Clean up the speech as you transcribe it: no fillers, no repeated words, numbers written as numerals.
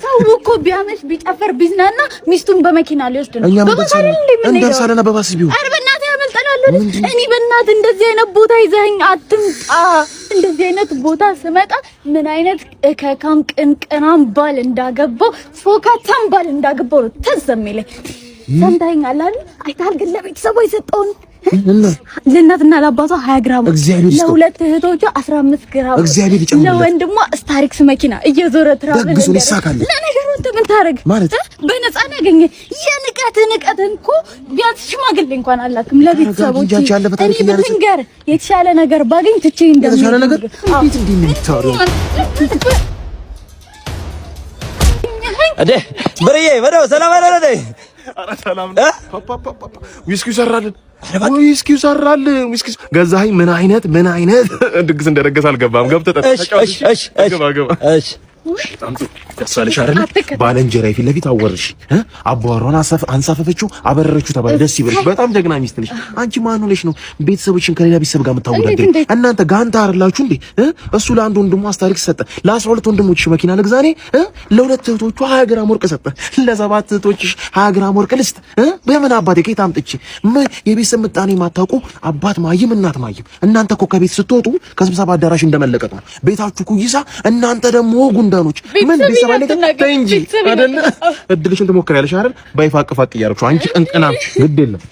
ሰው እኮ ቢያመሽ ቢጨፈር ቢዝናና ሚስቱን በመኪና ሊወስድ ነው። እንደርሳለና በባስ ቢሆን ኧረ በእናትህ ያመልጠናል። እኔ በእናትህ እንደዚህ አይነት ቦታ ይዘኸኝ አትምጣ። እንደዚህ አይነት ቦታ ስመጣ ምን አይነት እከካም ቅንቅናም ባል እንዳገባው ፎካታም ባል እንዳገባው ነው ትዝ የሚለኝ። ሰምተኸኛል አይደል? አይተሃል ግን ለቤተሰቡ የሰጠውን ለእናትና ለአባቷ 20 ግራም፣ ለሁለት እህቶቿ 15 ግራም፣ ለወንድሟ ስታሪክስ መኪና እየዞረ ትራቨል ደግሶ ይሳካል። ለነገሩ ምን ታረግ ማለት በነፃ ነው ያገኘ። የንቀትን እኮ ቢያንስ ሽማግሌ እንኳን አላክም ለቤተሰቦች። እኔ ብትንገር የተሻለ ነገር ባገኝ ትቼ የተሻለ ነገር እንዴት እንደምታወራው አደ ብርዬ ወደው ሰላም አለለ። ኧረ ሰላም ነው ፓፓ ዊስኪው ሰራልን ዊስኪው ሰራልን ዊስኪው ገዛኸኝ። ምን አይነት ድግስ እንደደገስ አልገባም። ገብተህ ጠጣ። እሺ እሺ ደሳለሽ አይደል? ባለንጀራ ፊት ለፊት አወርሽ አቧሯን አንሳፈፈችው አበረረችው ተባለ። ደስ ይበልሽ። በጣም ጀግና ሚስት ነሽ አንቺ። ማን ሆነሽ ነው ቤተሰቦችን ከሌላ ቤተሰብ ጋር የምታወዳደሪ? እናንተ ጋንታ አይደላችሁ እንዴ? እሱ ለአንድ ወንድሙ አስታሪክ ሰጠ። ለ12 ወንድሞችሽ መኪና ልግዛኔ ለሁለት እህቶቹ 20 ግራም ወርቅ ሰጠ። ለ7 እህቶችሽ 20 ግራም ወርቅ ልስጥ? በምን አባቴ ከየት አምጥቼ? የቤተሰብ ምጣኔ የማታውቁ አባት ማይም እናት ማይም። እናንተ እኮ ከቤት ስትወጡ ከስብሰባ አዳራሽ እንደመለቀጥ ነው ቤታችሁ ኩይሳ። እናንተ ደግሞ ጉንዳኖች ምን ቢሰባለ እንጂ አይደል? እድልሽን ትሞክሪያለሽ አይደል? ባይፋቅ ፋቅ እያደረግሽው አንቺ ቅንቅናም ግድ የለም